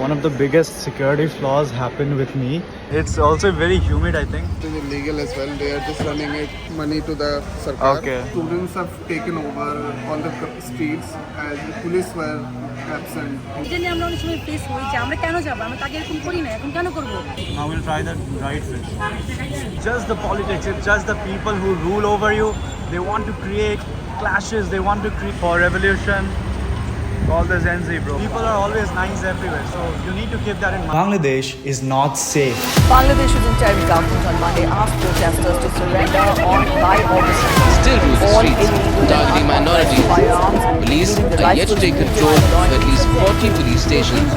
one of the biggest security flaws happened with me. It's also very humid, I think. It is illegal as well. They are just running it money to the sarkar. Okay. Students have taken over on the streets as the police were absent. এটা নিয়ে আমরা অনেক সময় face হই যে আমরা কেন যাবো, আমরা তাকে এরকম করি না, এখন কেন করবো? Now we'll try the dried fish. Just the politics, it's just the people who rule over you. They want to create clashes, they want to create for revolution. All the Gen Z, bro. People are always nice everywhere, so you need to keep that in mind. Bangladesh is not safe. Bangladesh's interim government on Monday asked protesters to surrender on by August. Still rule the All streets, illegal targeting minorities. firearms, Police including the are yet to rifles take used control by of at least 40 police stations.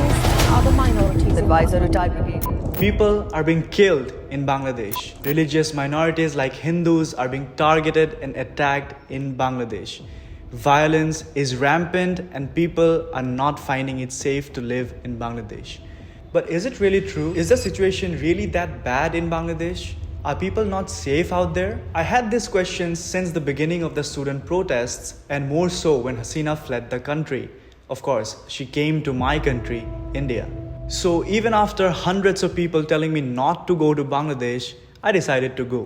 other minorities. Advisor retired brigade. People are being killed in Bangladesh. Religious minorities like Hindus are being targeted and attacked in Bangladesh. Violence is rampant and people are not finding it safe to live in Bangladesh. But is it really true? Is the situation really that bad in Bangladesh? Are people not safe out there? I had this question since the beginning of the student protests, and more so when Hasina fled the country. Of course, she came to my country, India. So even after hundreds of people telling me not to go to Bangladesh, I decided to go.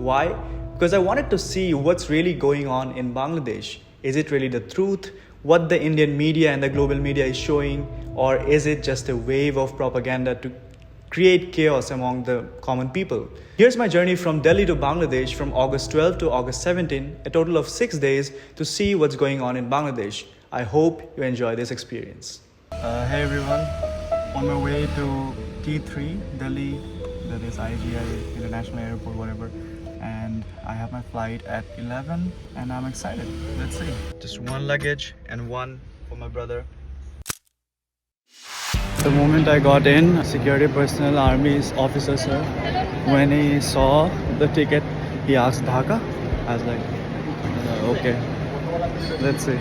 Why? Because I wanted to see what's really going on in Bangladesh. Is it really the truth, what the Indian media and the global media is showing, or is it just a wave of propaganda to create chaos among the common people? Here's my journey from Delhi to Bangladesh from August 12 to August 17, a total of 6 days to see what's going on in Bangladesh. I hope you enjoy this experience. Hey everyone, on my way to T3, Delhi, that is IGI, International Airport, whatever. And I have my flight at 11 and I'm excited. Let's see. Just one luggage and one for my brother. The moment I got in, security personnel, army's officer sir, when he saw the ticket, he asked Dhaka. I was like, okay, let's see.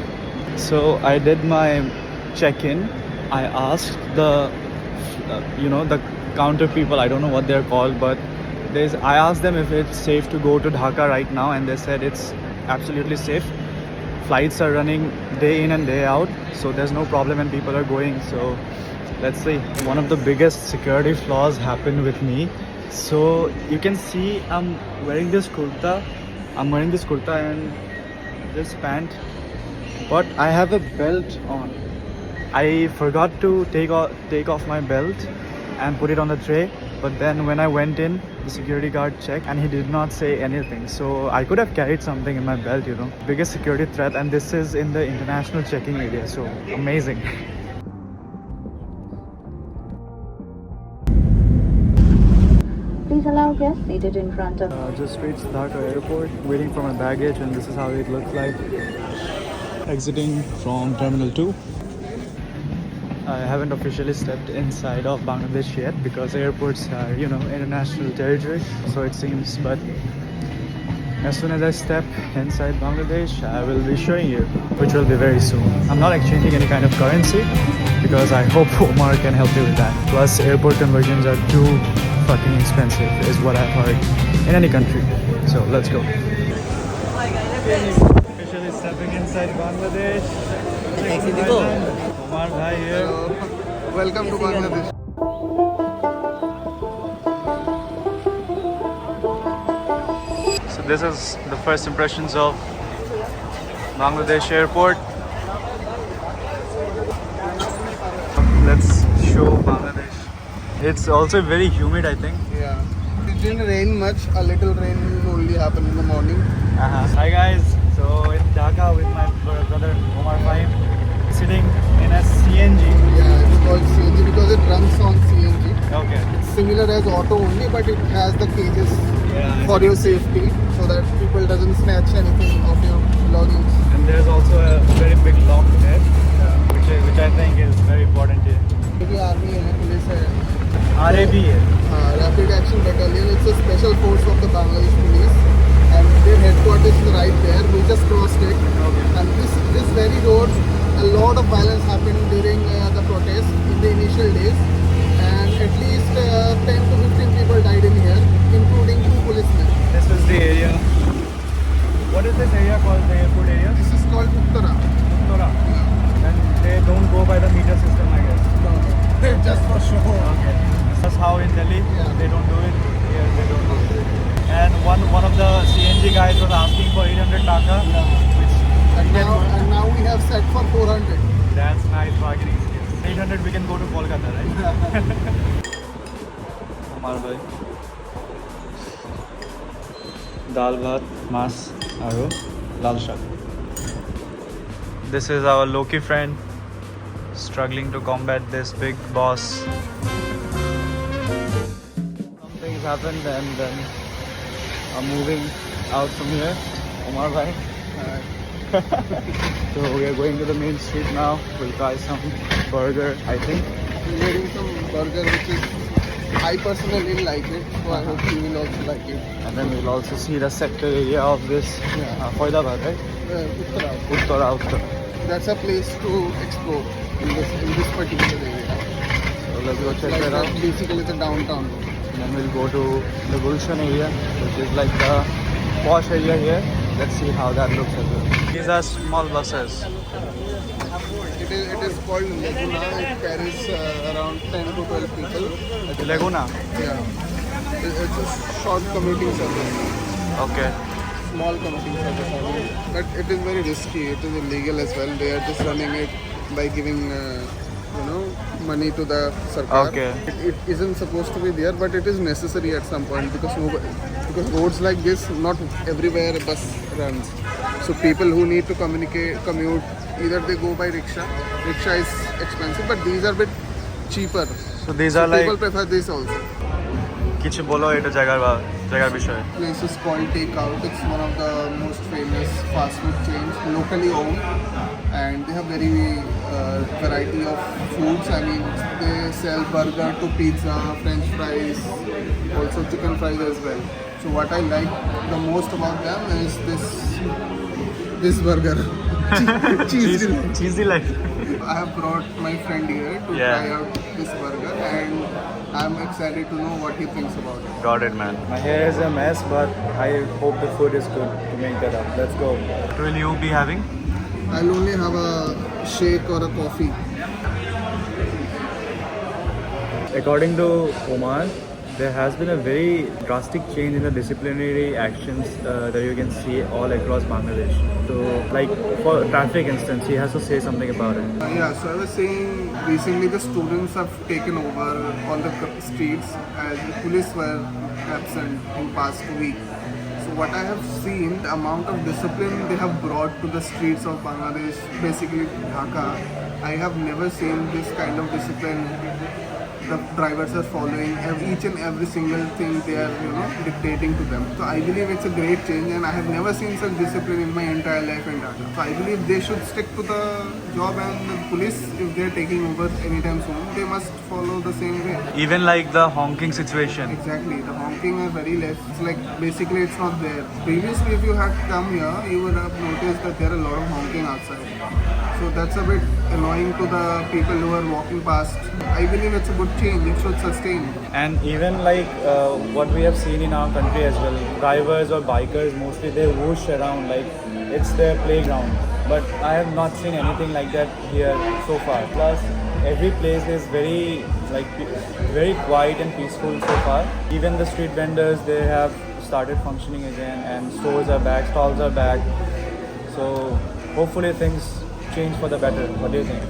So I did my check-in. I asked the, the counter people, I don't know what they're called, but I asked them if it's safe to go to Dhaka right now, and they said it's absolutely safe. Flights are running day in and day out, so there's no problem and people are going. So let's see. One of the biggest security flaws happened with me. So you can see I'm wearing this kurta and this pant, but I have a belt on. I forgot to take off my belt and put it on the tray. But then when I went in, the security guard checked and he did not say anything. So I could have carried something in my belt, Biggest security threat, and this is in the international checking area. So amazing. Please allow guests seated in front of. Just reached Dhaka airport, waiting for my baggage, and this is how it looks like. Exiting from Terminal 2. I haven't officially stepped inside of Bangladesh yet because airports are, international territory, so it seems. But as soon as I step inside Bangladesh, I will be showing you, which will be very soon. I'm not exchanging any kind of currency because I hope Omar can help me with that. Plus, airport conversions are too fucking expensive, is what I've heard in any country. So let's go. Officially stepping inside Bangladesh. Omar bhai here. Welcome to Bangladesh. So this is the first impressions of Bangladesh airport. Let's show Bangladesh. It's also very humid, I think. Yeah. It didn't rain much. A little rain only happened in the morning. Hi guys. So in Dhaka with my brother Omar 5, sitting in a CNG. Yeah, it's called CNG because it runs on CNG. Okay. It's similar as auto only, but it has the cages Yeah, for your safety, so that people doesn't snatch anything of your belongings. And there's also a very big lock there, which I think is very important here. maybe army and police है. RAB है. Rapid Action Battalion. It's a special force of the Bangladesh police, and their headquarters is right there. We just crossed it, and this very road, a lot of violence happened during the protest in the initial days, and at least 10 to 15 people died in here, including 2 policemen. This was the area. What is this area called? The airport area? This is called Uttara. Uttara. And they don't go by the meter system, I guess. No. just for show. Okay. That's how in Delhi they don't do it. Here they don't do it. And one of the CNG guys was asking for 800 taka. Which And now we have set for 400. that's nice bargaining skills. 800 we can go to Kolkata, right? Amar bhai. Dal bhat, mas, aru lal shak. This is our Loki friend struggling to combat this big boss. Something's happened and then I'm moving out from here. Omar bhai. So we are going to the main street now. We'll try some burger, I think. We're getting some burger which is, I personally like it, so I hope you will also like it. And then we'll also see the sector area of this Faridabad, right? Uttara. Uttara. That's a place to explore in this particular area. So let's go check Like that out. basically the downtown. And then we'll go to the Gulshan area, which is like the posh area here. Let's see how that looks as well. These are small buses. It is called Laguna. It carries around 10 to 12 people. Laguna. Yeah. It's a short commuting service. Okay. Small commuting service. I mean, but it is very risky. It is illegal as well. They are just running it by giving money to the sarkar. Okay. It isn't supposed to be there, but it is necessary at some point because roads like this, not everywhere a bus runs. So people who need to commute, either they go by rickshaw. Rickshaw is expensive, but these are a bit cheaper. So these are People like prefer this also. কিছু বলো এটা জায়গার বিষয়ে Place is called Takeout. It's one of the most famous fast food chains, locally owned, and they have very variety of foods. I mean, they sell burger to pizza, French fries, also chicken fries as well. So what I like the most about them is this burger, cheesy like I have brought my friend here to Yeah. try out this burger, and I'm excited to know what he thinks about it. Got it, man. My hair is a mess, but I hope the food is good to make that up. Let's go. What will you be having? I'll only have a shake or a coffee. According to Omar, there has been a very drastic change in the disciplinary actions that you can see all across Bangladesh. So, like for traffic instance, he has to say something about it. Yeah, so I was saying recently the students have taken over on the streets as the police were absent in past week. So what I have seen, the amount of discipline they have brought to the streets of Bangladesh, basically Dhaka, I have never seen this kind of discipline. The drivers are following each and every single thing they are dictating to them. So I believe it's a great change, and I have never seen such discipline in my entire life in Dhaka. So I believe they should stick to the job, and the police, if they are taking over anytime soon, they must follow the same way. Even like the honking situation. Exactly, the honking are very less. It's like basically it's not there. Previously, if you had come here, you would have noticed that there are a lot of honking outside. So that's a bit annoying to the people who are walking past. I believe it's a good change. It should sustain. And even like what we have seen in our country as well, drivers or bikers mostly they whoosh around like it's their playground. But I have not seen anything like that here so far. Plus, every place is very quiet and peaceful so far. Even the street vendors, they have started functioning again, and stores are back, stalls are back. So hopefully things change for the better. What do you think?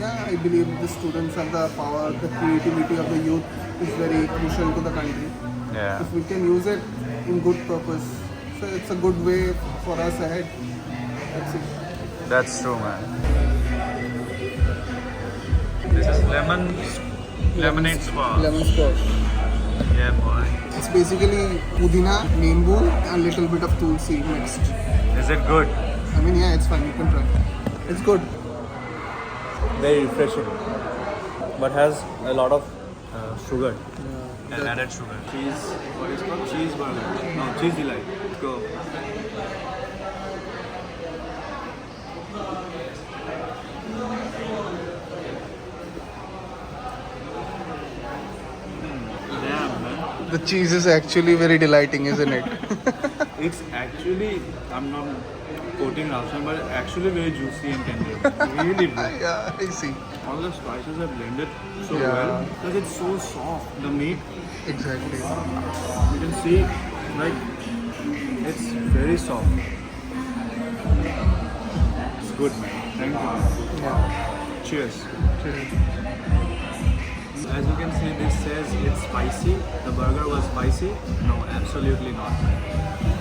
Yeah, I believe the students have the power, the creativity of the youth is very crucial to the country. Yeah. If we can use it in good purpose, so it's a good way for us ahead. That's it. That's true, man. This is lemonade squash. Lemon squash. Yeah, boy. It's basically pudina, nimbu, and little bit of tulsi mixed. Is it good? I mean, yeah, it's fine. You can try. It's good. Very refreshing, but has a lot of sugar and added sugar. Cheese, what is called? Cheeseburger. No, cheese delight. Let's go. Damn, man. The cheese is actually very delighting, isn't it? It's actually, I'm not coating outside, but actually very juicy and tender. Really good. Yeah, I see. All the spices are blended so Yeah. well because it's so soft. The meat, Exactly. you can see, like, it's very soft. It's good, man. Thank you. Yeah. Cheers. As you can see, this says it's spicy. The burger was spicy? No, absolutely not.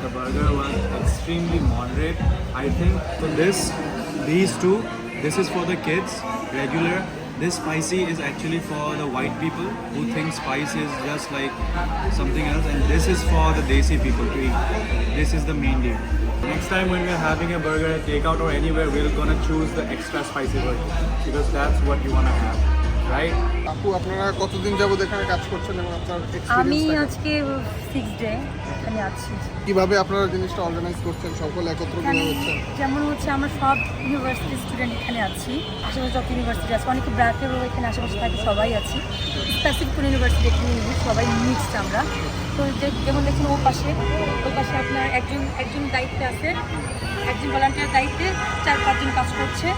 The burger was extremely moderate, I think. So these two, this is for the kids, regular. This spicy is actually for the white people who think spice is just like something else, and this is for the desi people to eat. This is the main deal. Next time when we're having a burger at takeout or anywhere, we're gonna choose the extra spicy version because that's what you wanna have, right? আপু আপনারা কতদিন যাবত এখানে কাজ করছেন এবং আপনার আমি এক্সপেরিয়েন্স আজকে 6 ডে এখানে আছি। কিভাবে আপনারা জিনিসটা অর্গানাইজ করছেন, সকল একত্র এখানে কিভাবে হচ্ছেন? যেমন হচ্ছে আমরা সব ইউনিভার্সিটি স্টুডেন্ট এখানে আছি, আশেপাশে যত ইউনিভার্সিটি আছে, অনেকে ব্র্যাকেরও এখানে আশেপাশে থাকে, সবাই আছি। স্পেসিফিক কোনো ইউনিভার্সিটি এখানে নেই, সবাই মিক্সড আমরা। তো যেমন দেখছেন ওই পাশে আপনার একজন দায়িত্বে আছে, একজন ভলান্টিয়ার দায়িত্বে 4-5 জন কাজ করছে।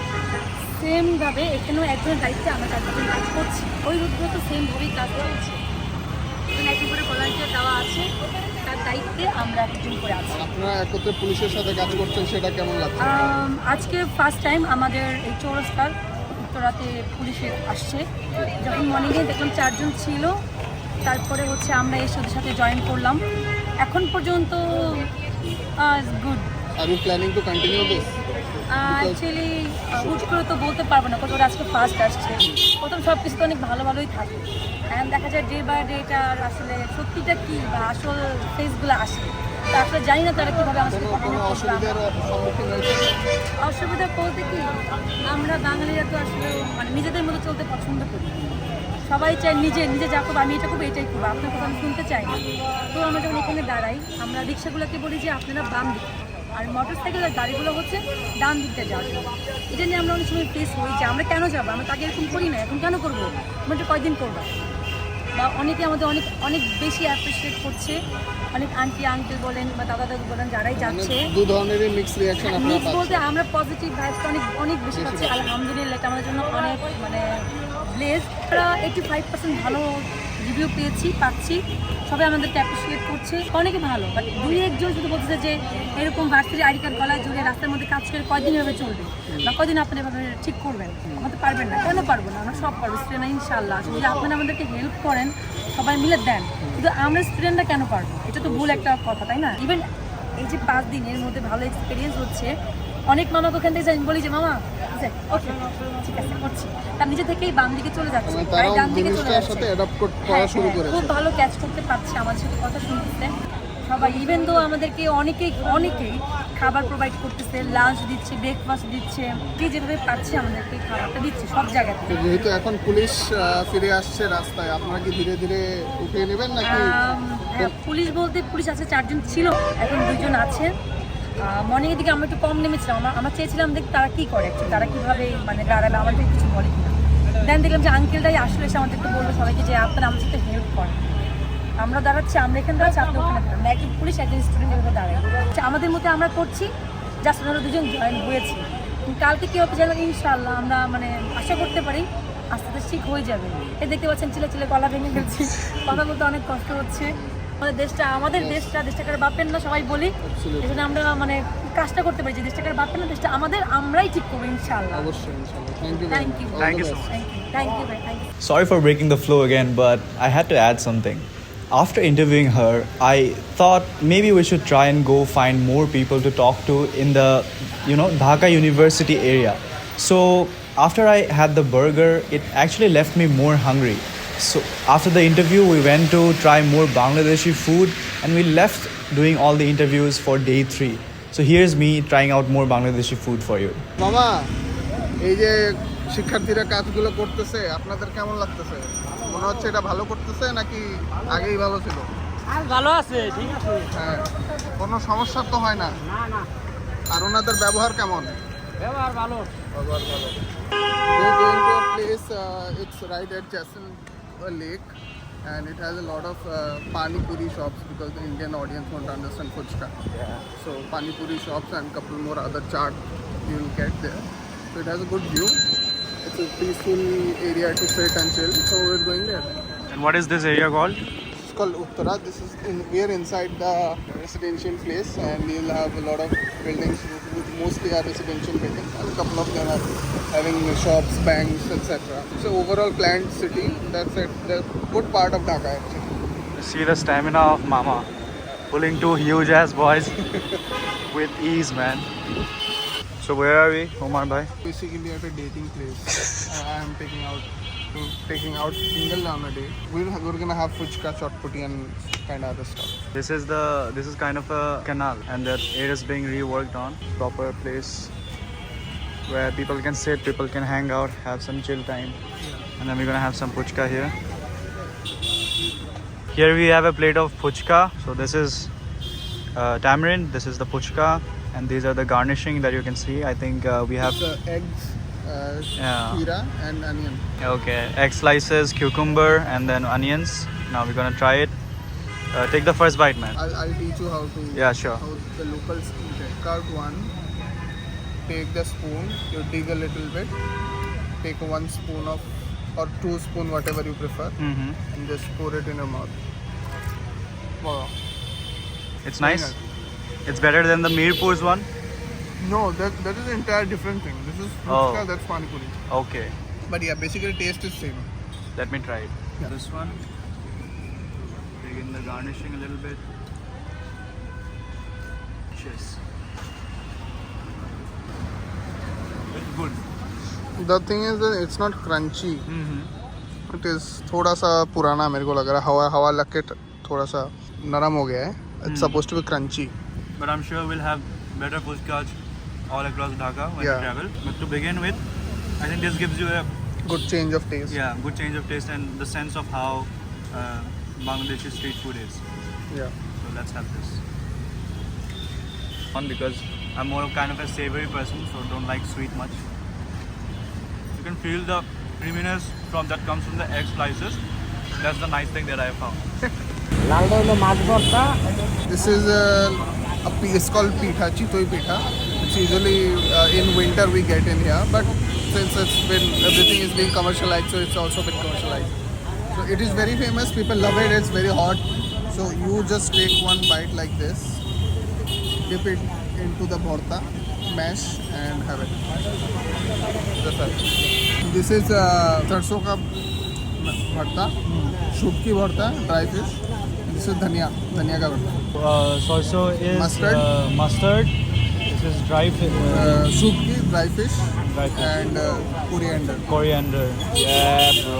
সেমভাবে এখানেও একজনের দায়িত্বে আমরা 4-5 জন কাজ করছি। ওই রুটগুলো তো সেমভাবেই কাজ চলছে। এখানে একজন করে ভলান্টিয়ার দেওয়া আছে, তার দায়িত্বে আমরা একজন করে আছি। আপনারা একত্রে পুলিশের সাথে কাজ করছেন, সেটা কেমন লাগছে? আজকে ফার্স্ট টাইম আমাদের এই চৌরাস্তার উত্তরাতে পুলিশে আসছে। যখন মর্নিংয়ে দেখলাম 4 জন ছিল, তারপরে হচ্ছে আমরা এসে ওদের সাথে জয়েন করলাম। এখন পর্যন্ত good. Are you planning to continue this? Actually হুট করে তো বলতে পারবো না, কত ওরা আজকে ফার্স্ট আসছে। প্রথম সব কিছু তো অনেক ভালোই থাকে, অ্যান্ড দেখা যায় ডে বাই ডে এটার আসলে সত্যিটা কী বা আসল ফেসগুলো আসে। তা আসলে জানি না তারা কীভাবে আমার সাথে কোনো অসুবিধার সম্মুখীন হয়েছে? অসুবিধা বলতে কি, আমরা বাঙালিরা তো আসলে মানে নিজেদের মতো চলতে পছন্দ করি। সবাই চায় নিজে যা করবো আমি এটা করবো, এটাই করবো, আপনার কথা আমি শুনতে চাই না। তো আমরা যখন এখানে দাঁড়াই, আমরা রিক্সাগুলোকে বলি যে আপনারা বাম দিক, আর মোটর সাইকেলের গাড়িগুলো হচ্ছে ডান দিকটা যাওয়ার জন্য। এটা নিয়ে আমরা অনেক সময় ফেস হই যে আমরা কেন যাবো, আমরা তাকে এরকম করি না, এখন কেন করবো, আমরা এটা কয়দিন করবো। বা অনেকে আমাদের অনেক বেশি অ্যাপ্রিসিয়েট করছে, অনেক আন্টি আঙ্কেল বলেন বা দাদা দাদু বলেন, যারাই যাচ্ছে। দু ধরনেরই মিক্স রিঅ্যাকশন আপনারা মিক্স বলতে পাচ্ছেন? আমরা পজিটিভ ভাইবসটা অনেক বেশি পাচ্ছি, আলহামদুলিল্লাহ। এটা আমাদের জন্য অনেক মানে ব্লেস। আমরা 85% ভালো রিভিউ পাচ্ছি, সবাই আমাদেরকে অ্যাপ্রিসিয়েট করছে, অনেকে ভালো। বাট 2-1 জন শুধু বলতেছে যে এরকম ভার্সিটি আইডি কার্ড গলায় জুড়ে রাস্তার মধ্যে কাজ করে কয়দিন এভাবে চলবে বা কয়দিন আপনি এভাবে ঠিক করবেন, আমাদের পারবেন না। কেন পারবো না, আমরা সব পারবো স্টুডেন্টরা, ইনশাআল্লাহ। যদি আপনারা আমাদেরকে হেল্প করেন, সবাই মিলে দেন, কিন্তু আমরা স্টুডেন্টরা কেন পারবো? এটা তো ভুল একটা কথা, তাই না? ইভেন এই যে 5 দিনের মধ্যে ভালো এক্সপিরিয়েন্স হচ্ছে। অনেক মামা ওখান থেকে যাই, বলি যে মামা ওকে ঠিক আছে করছি, তার নিজে থেকেই বাম দিকে চলে যাচ্ছে, মানে তারাও ডান দিকে চলে জিনিসটার যাচ্ছে। সাথে অ্যাডাপ্ট করা হ্যাঁ, শুরু হ্যাঁ, করেছে। খুব ভালো ক্যাচ করতে পারছে, আমাদের সাথে কথা শুনতেছে সবাই। ইভেন তো আমাদেরকে অনেকেই খাবার প্রোভাইড করতেছে, লাঞ্চ দিচ্ছে, ব্রেকফাস্ট দিচ্ছে, যে যেভাবে পাচ্ছে আমাদেরকে খাবারটা দিচ্ছে সব জায়গাতে। তো যেহেতু এখন পুলিশ ফিরে আসছে রাস্তায়, আপনারা কি ধীরে ধীরে উঠিয়ে নেবেন নাকি? হ্যাঁ, পুলিশ আছে 4 জন ছিল, এখন 2 জন আছে। মর্নিংয়ের দিকে আমরা একটু কম নেমেছিলাম, আমরা চেয়েছিলাম দেখ তারা কী করে, তারা কীভাবে মানে দাঁড়াবে, আমাদের কিছু বলে কিনা। দেন দেখলাম যে আঙ্কেলটাই আসলে এসে আমাদেরকে বললো সবাইকে যে আপনারা আমার সাথে হেল্প করেন, আমরা দাঁড়াচ্ছি, আমরা এখানে দাঁড়াচ্ছি, আপনি ওখানে দাঁড়ান। একজন পুলিশ একজন স্টুডেন্ট এভাবে দাঁড়ায় আমাদের মধ্যে আমরা করছি, জাস্ট ওনারা 2 জন জয়েন হয়েছি। কালকে কী হবে জানো, ইনশাআল্লাহ আমরা মানে আশা করতে পারি আস্তে আস্তে ঠিক হয়ে যাবে। এই দেখতে পাচ্ছেন চিলে গলা ভেঙে ফেলছি, কথা বলতে অনেক কষ্ট হচ্ছে। আমাদের দেশটাকার বাপের না সবাই বলি, এই জন্য আমরা মানে কাজটা করতে পারি যে দেশটাকার বাপের না, দেশটা আমাদের, আমরাই ঠিক করবো ইনশাআল্লাহ। অবশ্যই ইনশাআল্লাহ। Thank you Thank you. Thank you so much. Thank you ভাই, thank you. Sorry for breaking the flow again, but I had to add something. After interviewing her, I thought maybe we should try and go find more people to talk to in the, Dhaka University area. So after I had the burger, it actually left me more hungry. So after the interview, we went to try more Bangladeshi food, and we left doing all the interviews for day 3. So here's me trying out more Bangladeshi food for you. মামা, এই যে শিক্ষার্থীরা কাজগুলো করতেছে, আপনাদের কেমন লাগতেছে? মনে হচ্ছে এটা ভালো করতেছে নাকি আগেই ভালো ছিল? ভালো আছে, ঠিক আছে। হ্যাঁ, কোনো সমস্যা তো হয় না? না আর ওনাদের ব্যবহার কেমন? ব্যবহার ভালো। ব্যবহার ভালো। We're going to a place, it's right at Jaisalmer Lake, and it has a lot of pani puri shops because the Indian audience won't understand fuchka. Yeah. So pani puri shops and couple more other chaat you will get there. So it has a good view. It's a peaceful area to sit and chill. So we're going there. And what is this area called? It's called Uttara. We're inside the residential place, and you'll have a lot of buildings which mostly are residential buildings, and a couple of them are having shops, banks, etc. So overall planned city. That's it. The good part of Dhaka actually. See the stamina of Mama. Pulling two huge ass boys with ease, man. So where are we, Omar bhai? Basically at a dating place. I am taking out single on a date. We're gonna have fuchka, chotputty, and kind of other stuff. This is kind of a canal, and that it is being reworked on. Proper place where people can sit, people can hang out, have some chill time. And then we're gonna have some puchka here. Here we have a plate of puchka. So this is tamarind, this is the puchka, and these are the garnishing that you can see. I think we have The eggs, Yeah. kheera, and onion. okay, egg slices, cucumber, and then onions. Now we're gonna try it. Take the first bite, man. I'll teach you how to. Yeah, sure. How the locals eat it. Cut one. Take the spoon. You dig a little bit. Take 1 spoon of, or 2 spoon, whatever you prefer, Mm-hmm. and just pour it in your mouth. Wow. It's nice. It's better than the Mirpur's one. No, that is an entire different thing. This is Oh. fuchka, that's pani puri. Okay, But yeah, basically taste is same. let me try it. Yeah. This one. Dig in the garnishing a little bit. Cheers. It's good. The thing is that it's not crunchy. Mm-hmm. It is थोड़ा सा पुराना मेरे को लग रहा है. हवा लग के थोड़ा सा नरम हो गया है. It's supposed to be crunchy. But I'm sure we'll have better puchkas all across Dhaka when Yeah. we travel. But to begin with, I think this gives you a Good change of taste. good change of taste and the sense of how Bangladeshi street food is. Yeah. So let's have this. Fun because I'm more of kind of a savory person, so don't like sweet much. You can feel the creaminess that comes from the egg slices. That's the nice thing that I have found. লালটা হলো মাছ ভর্তা This is it's called pitha, chitoi pitha. It's usually in winter we get in here, but since everything is being commercialized, so it's also been commercialized. So it is very famous. People love it. It's very hot. So you just take one bite like this, dip it into the bharta, mash, and have it. That's it. This is sarson ka bharta, shubki bharta, dry fish. This is dhania ka bharta. Sarso is Mustard. Mustard. This is dry fish. Shubki, dry fish, Dry fish. and coriander. Coriander. Yeah, bro.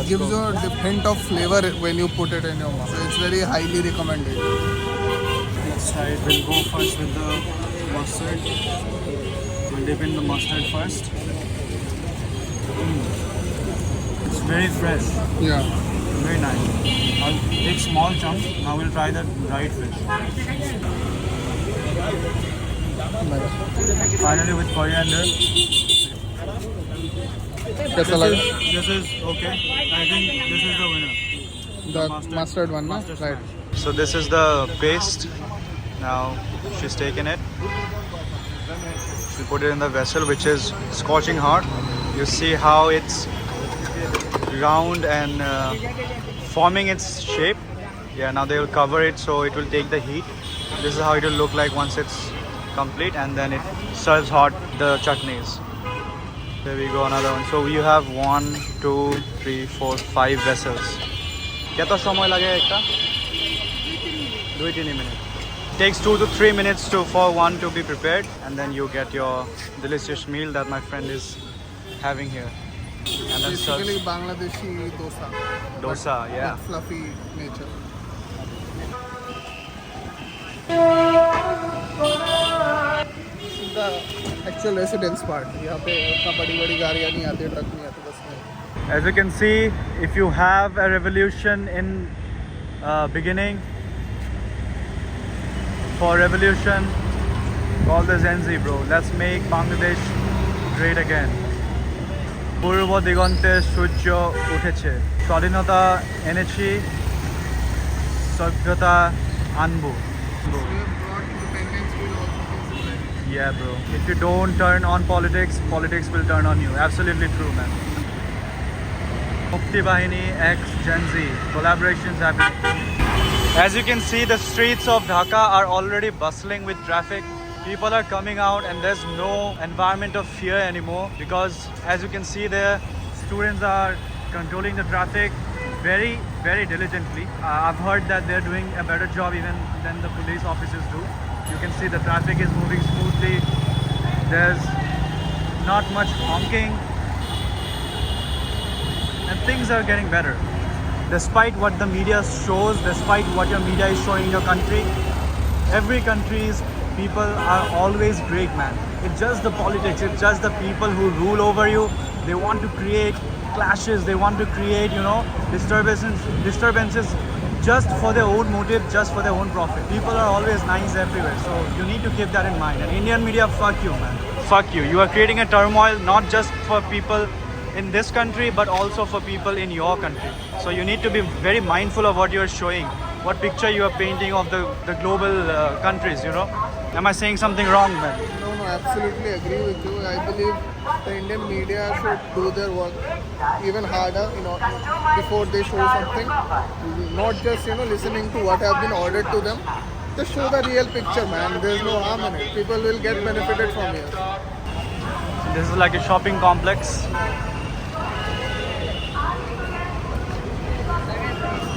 It gives you a hint of flavor when you put it in your mouth. So it's very highly recommended. Let's try it. We'll go first with the mustard. We'll dip in the mustard first. It's very fresh. Yeah. Very nice. I'll take small chunks. Now we'll try the dried fish. Finally with coriander. कैसा लगा? This is okay. I think this is the winner. The mustard one, na? Mustard Right. smash. So this is the paste. Now she's taken it. She'll put it in the vessel, which is scorching hot. You see how it's round and forming its shape. Yeah, now they will cover it so it will take the heat. This is how it will look like once it's complete, and then it serves hot the chutneys. There we go, another one. So you have 1, 2, 3, 4, 5 vessels. Keta samoy lage ekta? 2-3 minutes. Takes 2 to 3 minutes for one to be prepared, and then you get your delicious meal that my friend is having here. And then Basically serves Bangladeshi dosa. dosa, yeah. With fluffy nature. This is the actual residence part. यहाँ पे उतना बड़ी गाड़ियाँ नहीं आती, truck नहीं आते, बस में. As you can see, if you have a revolution in beginning, for revolution, call the Gen Z, bro. Let's make Bangladesh great again. পূর্ব দিগন্তে সূর্য উঠেছে। স্বাধীনতা এনেছি সভ্যতা আনবো. We have brought independence, we'll also be celebrating. Yeah, bro. If you don't turn on politics, politics will turn on you. Absolutely true, man. Mukti Bahini X Gen Z collaborations happening. As you can see, the streets of Dhaka are already bustling with traffic. People are coming out and there's no environment of fear anymore because as you can see there, students are controlling the traffic very, very diligently. I've heard that they're doing a better job even than the police officers do. You can see the traffic is moving smoothly. There's not much honking. And things are getting better. Despite what the media shows, despite what your media is showing your country, every country's people are always great, man. It's just the politics, it's just the people who rule over you. They want to create clashes, they want to create, disturbances just for their own motive, just for their own profit. People are always nice everywhere, so you need to keep that in mind. And Indian media, fuck you, man. Fuck you. You are creating a turmoil not just for people in this country but also for people in your country. So you need to be very mindful of what you are showing, what picture you are painting of the global countries, Am I saying something wrong, man? No, absolutely agree with you. I believe the Indian media should do their work even harder, before they show something. Not just, listening to what have been ordered to them. Just show the real picture, man. There's no harm in it. People will get benefited from here. This is like a shopping complex.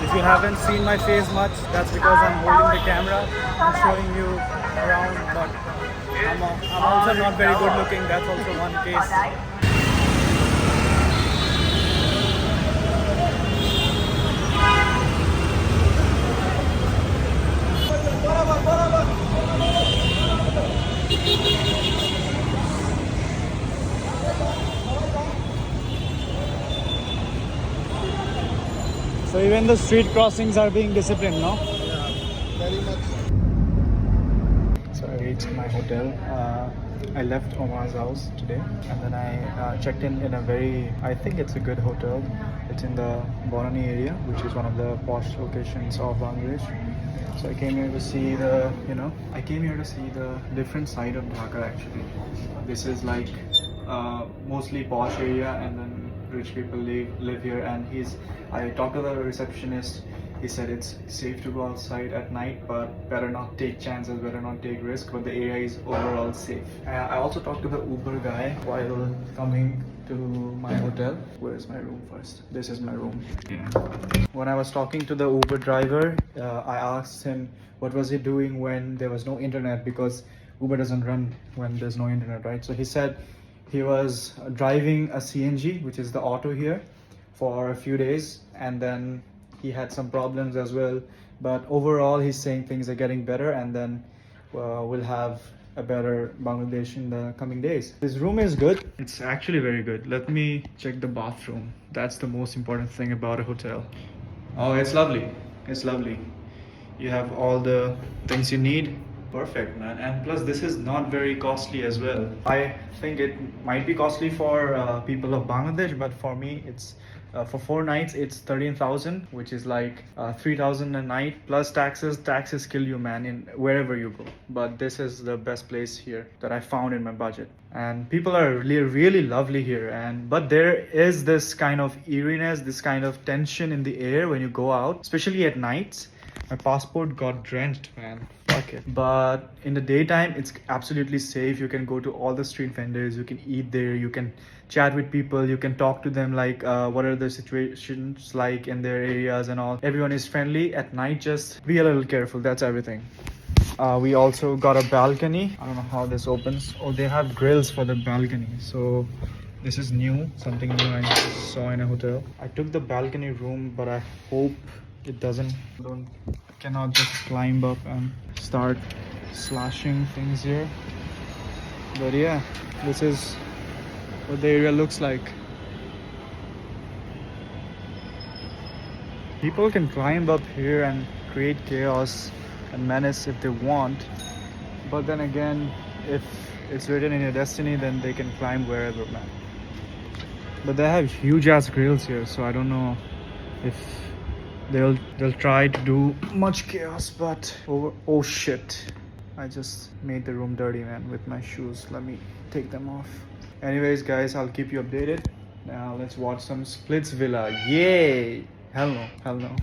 If you haven't seen my face much, that's because I'm holding the camera. I'm showing you around, but I'm also not very good looking. That's also one case. So even the street crossings are being disciplined, no? Very much. So I reached my hotel. I left Omar's house today and then I checked in a I think it's a good hotel. It's in the Borani area, which is one of the posh locations of Bangladesh. So I came here to see the different side of Dhaka actually. This is like mostly posh area and then rich people live here, and I talked to the receptionist. He said it's safe to go outside at night, but better not take chances, better not take risk, but the area is overall safe. I also talked to the Uber guy while coming to my hotel. Where is my room first? This is my room. Yeah. When I was talking to the Uber driver, I asked him what was he doing when there was no internet, because Uber doesn't run when there's no internet, right? So he said he was driving a CNG, which is the auto here, for a few days, and then he had some problems as well. But overall, he's saying things are getting better, and then we'll have a better Bangladesh in the coming days. This room is good. It's actually very good. Let me check the bathroom. That's the most important thing about a hotel. Oh, it's lovely. It's lovely. You have all the things you need. Perfect, man. And plus this is not very costly as well. I think it might be costly for people of Bangladesh, but for me it's for 4 nights it's 13,000, which is like 3,000 a night plus taxes. Taxes kill you, man, in wherever you go. But this is the best place here that I found in my budget, and people are really lovely here. But there is this kind of eeriness, this kind of tension in the air when you go out, especially at nights. My passport got drenched, man. Fuck it. But in the daytime, it's absolutely safe. You can go to all the street vendors. You can eat there. You can chat with people. You can talk to them like what are the situations like in their areas and all. Everyone is friendly. At night, just be a little careful. That's everything. We also got a balcony. I don't know how this opens. Oh, they have grills for the balcony. So this is new. Something new I saw in a hotel. I took the balcony room, but I hope it cannot just climb up and start slashing things here. But yeah, this is what the area looks like. People can climb up here and create chaos and menace if they want, but then again, if it's written in your destiny, then they can climb wherever, man. But they have huge ass grills here, so I don't know if they'll try to do much chaos, but oh shit, I just made the room dirty, man, with my shoes. Let me take them off. Anyways, guys, I'll keep you updated. Now let's watch some Splitsvilla. Yay! Hell no, hell no.